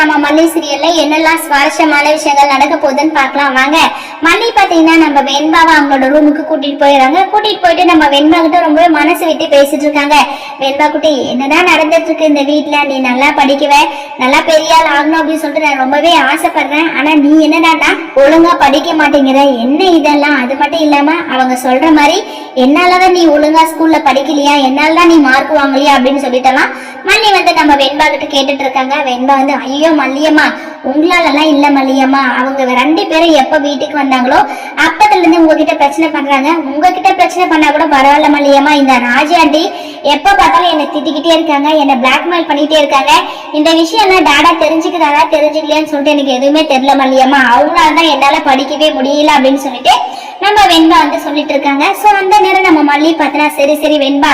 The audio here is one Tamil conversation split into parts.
நம்ம மல்லி சீரியல்ல என்னெல்லாம் சுவாரஸ்யமான விஷயங்கள் நடக்க போகுதுன்னு பார்க்கலாம் வாங்க. மல்லி பாத்தீங்கன்னா நம்ம வெண்பாவை அவங்களோட ரூமுக்கு கூட்டிட்டு போயிடுறாங்க. கூட்டிட்டு போயிட்டு நம்ம வெண்பா கிட்ட ரொம்பவே மனசு விட்டு பேசிட்டு இருக்காங்க. வெண்பா குட்டி, என்னதான் நடந்துட்டு இருக்கு இந்த வீட்டுல? நீ நல்லா படிக்குவ, நல்லா பெரிய ஆள் ஆகணும் அப்படின்னு சொல்லிட்டு நான் ரொம்பவே ஆசைப்படுறேன். ஆனா நீ என்னடான்னா ஒழுங்கா படிக்க மாட்டேங்கிற, என்ன இதெல்லாம்? அது மட்டும் இல்லாம அவங்க சொல்ற மாதிரி என்னாலதான் நீ ஒழுங்கா ஸ்கூல்ல படிக்கலையா, என்னாலதான் நீ மார்க் வாங்கலையா அப்படின்னு சொல்லிட்டலாம் மல்லி வந்து நம்ம வெண்பா கிட்ட கேட்டுட்டு இருக்காங்க. வெண்பா வந்து, ஐயோ மல்லியம்மா, உங்களாலலாம் இல்ல மல்லியம்மா, அவங்க 2 பேரும் எப்ப வீட்டுக்கு வந்தாங்களோ அப்பத்துல இருந்து உங்ககிட்ட பிரச்சனை பண்றாங்க. உங்ககிட்ட பிரச்சனை பண்ணா கூட பரவாயில்ல மல்லியம்மா, இந்த ராஜி ஆண்டி எப்ப பார்த்தாலும் என்னை திட்டிக்கிட்டே இருக்காங்க, என்னை பிளாக்மெயில் பண்ணிட்டே இருக்காங்க. இந்த விஷயம் எல்லாம் டாடா தெரிஞ்சுக்கிறாரா தெரிஞ்சுக்கலையான்னு சொல்லிட்டு எனக்கு எதுவுமே தெரியல மல்லியம்மா, அவங்களாலதான் என்னால படிக்கவே முடியல அப்படின்னு சொல்லிட்டு நம்ம வெண்பா வந்து சொல்லிட்டு இருக்காங்க. சோ அந்த நேரம் நம்ம மல்லி பார்த்தனா, சரி சரி வெண்பா,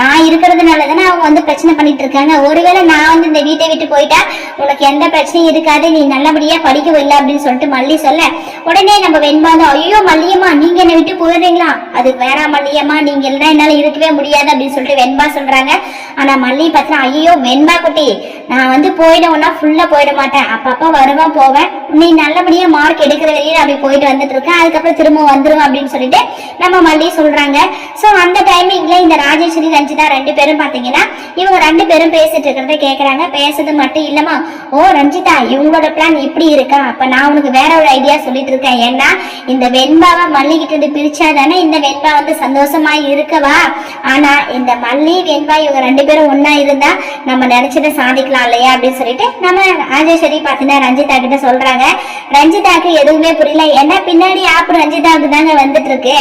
நான் இருக்கிறதுனாலதானே அவங்க வந்து பிரச்சனை பண்ணிட்டு இருக்காங்க. ஒருவேளை நான் வந்து இந்த வீட்டை விட்டு போயிட்டா உனக்கு எந்த பிரச்சனையும் இருக்காது, நீ நல்லபடியா படிக்கவில்லை அப்படின்னு சொல்லிட்டு மல்லி சொல்ல, உடனே நம்ம வெண்பா வந்து, ஐயோ மல்லியம்மா, நீங்க என்னை விட்டு போயிடுறீங்களா? அது வேற மல்லியம்மா, நீங்க இல்லைன்னா என்னால இருக்கவே முடியாது அப்படின்னு சொல்லிட்டு வெண்பா சொல்றாங்க. ஆனா மல்லி பார்த்தா, ஐயோ வெண்பா குட்டி, நான் வந்து போயிடுவேன்னா ஃபுல்லா போயிட மாட்டேன், அப்பப்ப வருவேன் போவேன், நீ நல்லபடியா மார்க் எடுக்கிற வரையும் அப்படி போயிட்டு வந்துட்டு இருக்கேன், அதுக்கப்புறம் திரும்ப வந்துருவேன் அப்படின்னு சொல்லிட்டு நம்ம மல்லி சொல்றாங்க. சோ அந்த டைமிங்ல இந்த ராஜேஸ்வரி ரஞ்சிதா 2 பேரும் பாத்தீங்கன்னா இவங்க 2 பேரும் பேசிட்டு இருக்கிறத கேக்குறாங்க. பேசுறது மட்டும் இல்லமா, ஓ ரஞ்சிதா, இவங்களோட பிளான் இப்படி இருக்கா, அப்ப நான் உனக்கு வேற ஒரு ஐடியா சொல்லிட்டு இருக்கேன். ஏன்னா இந்த வெண்பாவை மல்லி கிட்ட இருந்து பிரிச்சாதானே இந்த வெண்பா வந்து சந்தோஷமா இருக்கவா. ஆனா இந்த மல்லி வெண்பா இவங்க 2 பேரும் ஒன்னா இருந்தா நம்ம நினைச்சதை சாதிக்கலாம் இல்லையா அப்படின்னு சொல்லிட்டு நம்ம ராஜேஸ்வரி பாத்தீங்கன்னா ரஞ்சிதா கிட்ட சொல்றாங்க. ரஞ்சிதாக்கு எதுவுமே புரியல. ஏன்னா பின்னாடி ஆப்பு ரஞ்சிதாவுக்கு தாங்க வந்துட்டு இருக்கு.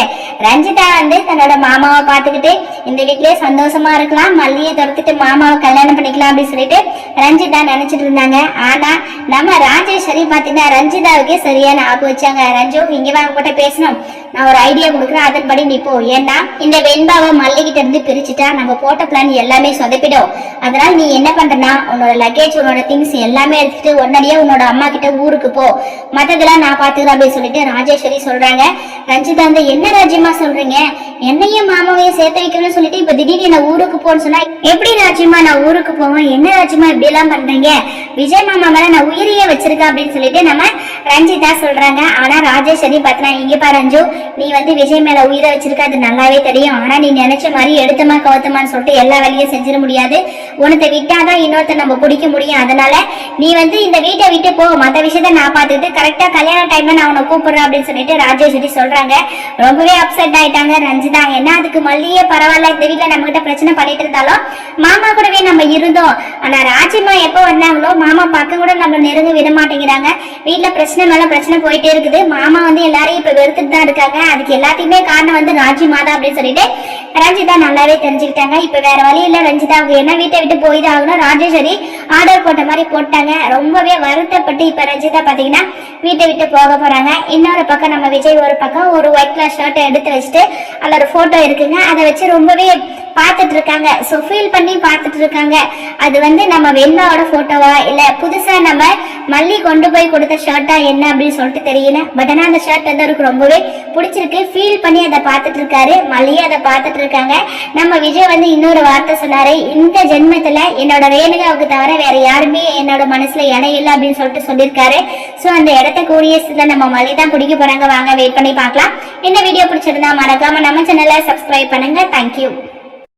ரஞ்சிதா வந்து தன்னோட மாமாவை பார்த்துக்கிட்டு இந்த வீட்லயே சந்தோஷமா இருக்கலாம், மல்லியை துரத்துட்டு மாமாவை கல்யாணம் பண்ணிக்கலாம் அப்படின்னு சொல்லிட்டு ரஞ்சிதா நினைச்சிட்டு இருந்தாங்க. ஆனா நம்ம ராஜேஸ்வரி பாத்தீங்கன்னா ரஞ்சிதாவுக்கே சரியான ஆப்பு வச்சாங்க. ரஞ்சு, இங்க வாங்க கூட பேசணும், நான் ஒரு ஐடியா கொடுக்குறேன், அதன்படி நீ போ. ஏன்னா இந்த வெண்பாவை மல்லிகிட்ட இருந்து பிரிச்சுட்டா நம்ம போட்ட பிளான் எல்லாமே சொதப்பிடும். அதனால நீ என்ன பண்றனா, உன்னோட லக்கேஜ் உன்னோட திங்ஸ் எல்லாமே எடுத்துட்டு உடனடியா உன்னோட அம்மா கிட்ட ஊருக்கு போ, மத்ததெல்லாம் நான் பாத்துக்கிறேன் அப்படின்னு சொல்லிட்டு ராஜேஸ்வரி சொல்றாங்க. ரஞ்சிதா வந்து, என்ன ராஜ்யமா சொல்றீங்க, என்னையும் மாமாவையும் சேர்த்து வைக்கணும்னு சொல்லிட்டு இப்ப திடீர்னு என்ன ஊருக்கு போன்னு சொன்னா எப்படி ராஜ்யமா நான் ஊருக்கு போவேன், என்ன ராஜ்யமா இப்படி எல்லாம் பண்றீங்க, விஜய் மாமா மேல நான் உயிரியே வச்சிருக்கேன் அப்படின்னு சொல்லிட்டு நம்ம ரஞ்சிதா சொல்றாங்க. ஆனா ராஜேஸ்வரி பார்த்தனா, இங்க பாரு ரஞ்சு, நீ வந்து விஜய் மேல உயிரை வச்சிருக்க, அது நல்லாவே தெரியும். ஆனா நீ நினைச்ச மாதிரி எடுத்தமா கவத்தமான்னு சொல்லிட்டு எல்லா வேலையும் செஞ்சிட முடியாது. உனத்தை விட்டாதான் இன்னொருத்த நம்ம பிடிக்க முடியும். அதனால நீ வந்து இந்த வீட்டை விட்டு போ, மற்ற விஷயத்த நான் பார்த்துக்கிட்டு கரெக்டா கல்யாண டைம்ல நான் உன்னை கூப்பிடுறேன் அப்படின்னு சொல்லிட்டு ராஜேஸ்வரி சொல்றாங்க. ரொம்பவே அப்செட் ஆயிட்டாங்க ரஞ்சிதா. ஏன்னா அதுக்கு மல்லியே பரவாயில்ல, இந்த வீட்டுல நம்ம கிட்ட பிரச்சனை பண்ணிட்டு இருந்தாலும் மாமா கூடவே நம்ம இருந்தோம். ஆனா ராஜிமா எப்ப வந்தாங்களோ மாமா பக்கம் கூட நம்ம நெருங்க விட மாட்டேங்கிறாங்க. வீட்டுல பிரச்சனை மேல பிரச்சனை போயிட்டே இருக்குது. மாமா வந்து எல்லாரையும் இப்ப வெறுத்துட்டு தான் இருக்காங்க. அதுக்கு எல்லாத்தையுமே காரணம் வந்து ராஜிமா தான் அப்படின்னு சொல்லிட்டு ரஞ்சிதா நல்லாவே தெரிஞ்சுக்கிட்டாங்க. இப்ப வேற வழி இல்ல ரஞ்சிதா, அவங்க என்ன வீட்டை விட்டு போய்தான் ஆகணும். ராஜேஸ்வரி ஆர்டர் போட்ட மாதிரி போட்டாங்க. ரொம்பவே வருத்தப்பட்டு இப்ப ரஞ்சிதா பாத்தீங்கன்னா வீட்டை விட்டு போக போறாங்க. இன்னொரு பக்கம் நம்ம விஜய் ஒரு பக்கம் ஒரு ஒயிட் கலர் ஷர்ட்டை எடுத்து வச்சுட்டு அதுல ஒரு போட்டோ இருக்குங்க, அதை வச்சு ரொம்பவே பார்த்துட்டு இருக்காங்க. ஸோ ஃபீல் பண்ணி பார்த்துட்டு இருக்காங்க. அது வந்து நம்ம வெண்பாவோட போட்டோவா இல்ல புதுசா நம்ம மல்லி கொண்டு போய் கொடுத்த ஷர்ட்டா என்ன அப்படின்னு சொல்லிட்டு தெரியல. பட் ஆனா அந்த ஷர்ட் வந்து அவருக்கு ரொம்பவே பிடிச்சிருக்கு. ஃபீல் பண்ணி அதை பார்த்துட்டு இருக்காரு. மல்லியை அதை பார்த்துட்டு இருக்காங்க. நம்ம விஜய் வந்து இன்னொரு வார்த்தை சொன்னாரு, இந்த ஜென்மத்துல என்னோட ரேணுகாவுக்கு தவிர வேற யாருமே என்னோட மனசுல இடம் இல்லை அப்படின்னு சொல்லிட்டு சொல்லியிருக்காரு. ஸோ அந்த இடத்த கூடிய நம்ம மல்லி தான் பிடிக்க போறாங்க. வாங்க வெயிட் பண்ணி பார்க்கலாம். இந்த வீடியோ பிடிச்சிருந்தா மறக்காம நம்ம சேனலை சப்ஸ்கிரைப் பண்ணுங்க. தேங்க்யூ.